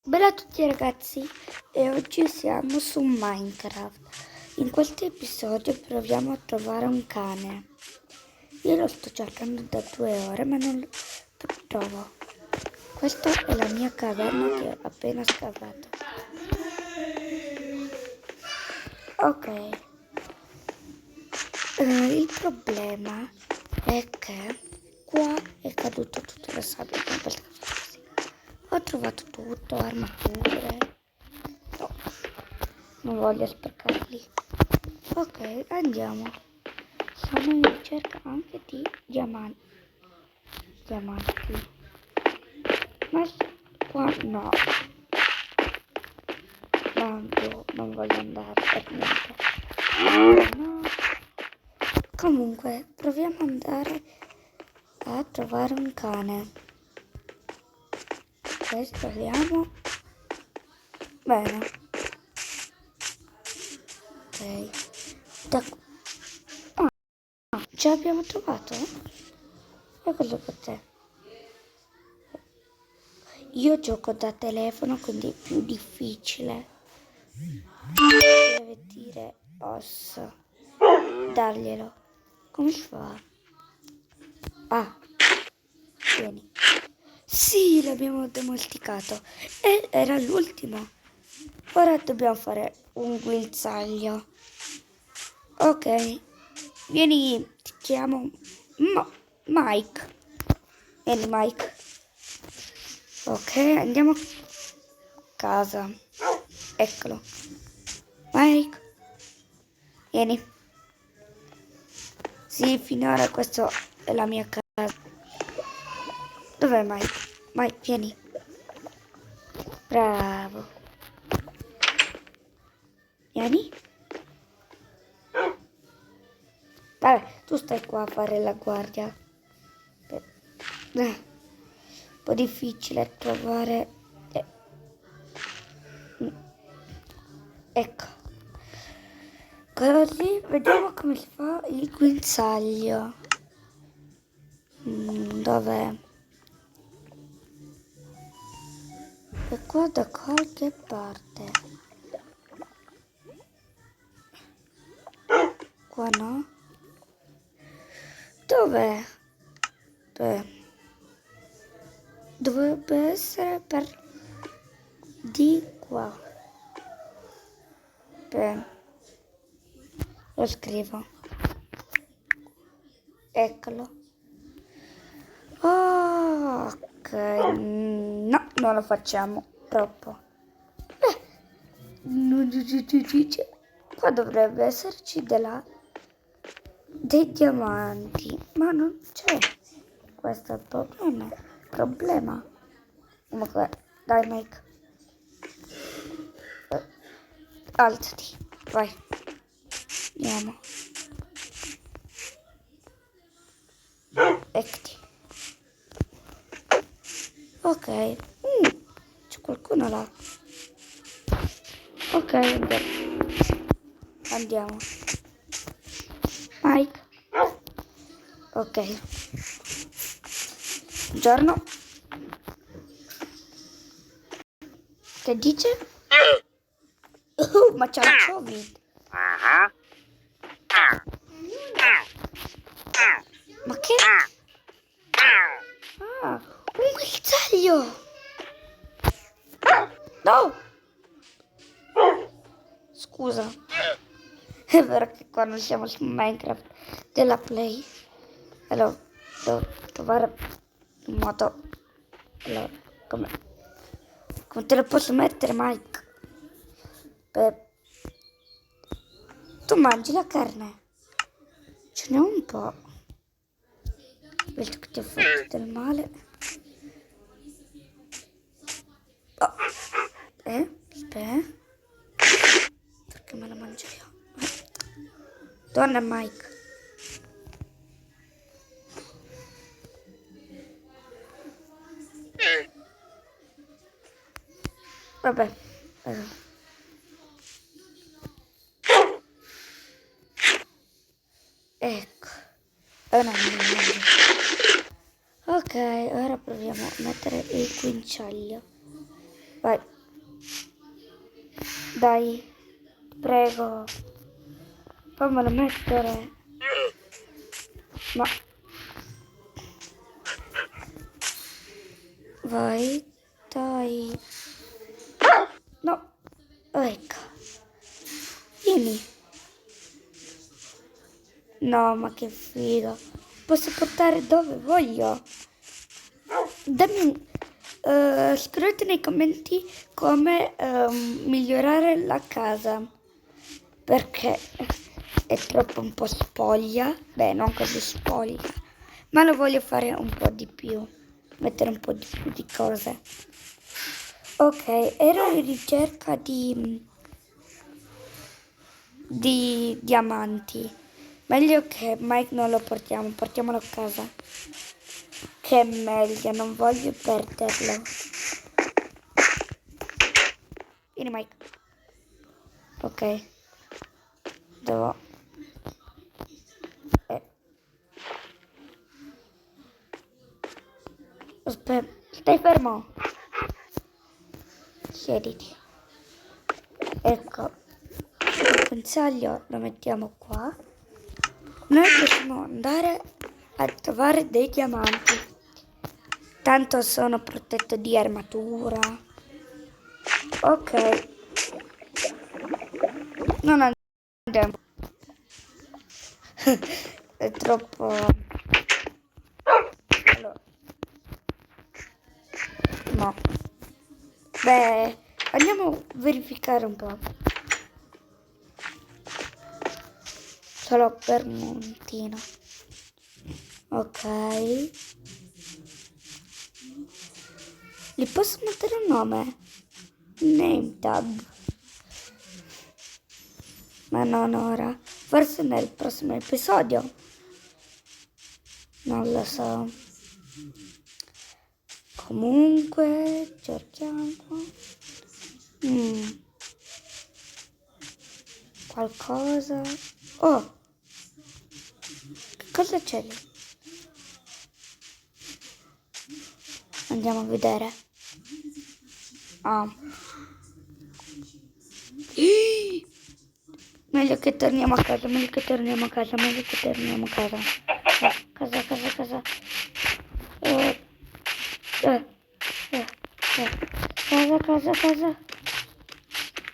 Bella a tutti ragazzi e oggi siamo su Minecraft. In questo episodio proviamo a trovare un cane. Io lo sto cercando da 2 ore ma non lo trovo. Questa è la mia caverna che ho appena scavato. Ok. Il problema è che qua è caduto tutto la sabbia. Ho trovato tutto, armature. No, non voglio sprecarli. Ok, andiamo. Sono in ricerca anche di diamanti. Ma qua no. Non voglio andare per niente. No. Comunque, proviamo ad andare a trovare un cane. Speriamo. Bene. Ok. Ce l'abbiamo trovato? Eccolo per te. Io gioco da telefono, quindi è più difficile. Deve dire osso. Darglielo. Come si fa? Ah, vieni. Sì, l'abbiamo domesticato. E era l'ultimo. Ora dobbiamo fare un guinzaglio. Ok. Vieni, ti chiamo Mike. Vieni Mike. Ok, andiamo a casa. Eccolo. Mike. Vieni. Sì, finora questa è la mia casa. Dov'è Mike? Mike, vieni. Bravo. Vieni. Vabbè, tu stai qua a fare la guardia. Un po' difficile trovare. Ecco. Così vediamo come si fa il guinzaglio. Dov'è? È qua da qualche parte. Qua no? Dov'è? Dovrebbe essere per di qua. Beh, lo scrivo. Eccolo. Oh, ok. No, non lo facciamo. Troppo. Qua dovrebbe esserci dei diamanti. Ma non c'è. Questo è il problema. Comunque, dai Mike. Alzati. Vai. Andiamo. Eccoti. Ok. C'è qualcuno là. Ok, andiamo. Mike. Ok. Buongiorno. Che dice? Ma c'è il Covid. Ma che? Ah, un guinzaglio. No. Scusa. È vero che quando siamo su Minecraft della Play, allora devo trovare un modo. Allora, come te lo posso mettere, Mike? Beh, tu mangi la carne? Ce n'è un po'. Visto che ti ho fatto del male. Oh. Aspetta. Perché me la mangio io? Donna Mike. Vabbè. Ecco. Ora non mi mangio. Ok, ora proviamo a mettere il guinciaglio. Vai. Dai, prego. Fammelo mettere. Ma... Vai, dai. No, ecco. Vieni. No, ma che figo. Posso portare dove voglio. Dammi... scrivete nei commenti come migliorare la casa. Perché è troppo un po' spoglia. Beh, non così spoglia. Ma lo voglio fare un po' di più. Mettere un po' di più di cose. Ok, ero in ricerca di diamanti. Meglio che Mike non lo portiamolo a casa. Che è meglio, non voglio perderlo. Vieni Mike. Ok. Devo... Aspetta, stai fermo. Siediti. Ecco. Il consiglio lo mettiamo qua. Noi possiamo andare a trovare dei diamanti. Tanto sono protetto di armatura. Ok. Non andiamo. È troppo... Allora. No. Beh, andiamo a verificare un po'. Solo per un momentino. Ok. Gli posso mettere un nome? Name tag. Ma non ora. Forse nel prossimo episodio. Non lo so. Comunque, cerchiamo. Qualcosa. Oh. Che cosa c'è lì? Andiamo a vedere. Ah. Meglio che torniamo a casa, meglio che torniamo a casa, meglio che torniamo a casa. Casa. Casa.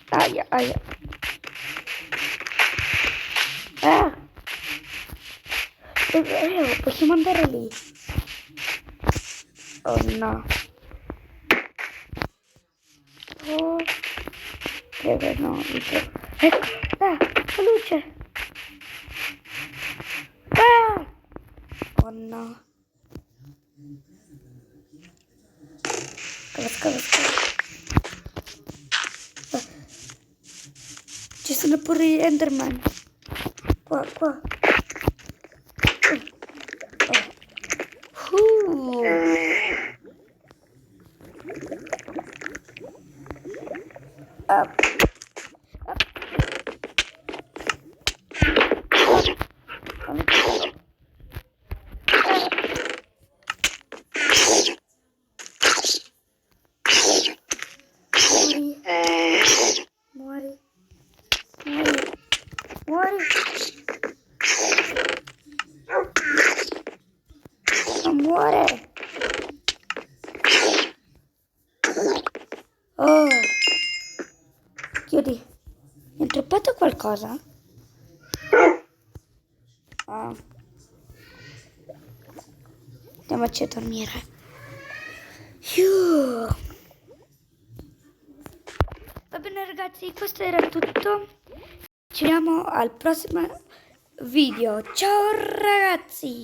Aia. Ah! Possiamo andare lì? Oh no. Oh. Prego, no, ecco, la luce. Ah! Oh no. Scava. Ci sono pure gli Enderman. Qua. Up. Muori. Non muore. Oh. Chiudi. Mi è troppato qualcosa? Ah. Andiamoci a dormire. Va bene ragazzi, questo era tutto. Ci vediamo al prossimo video. Ciao ragazzi!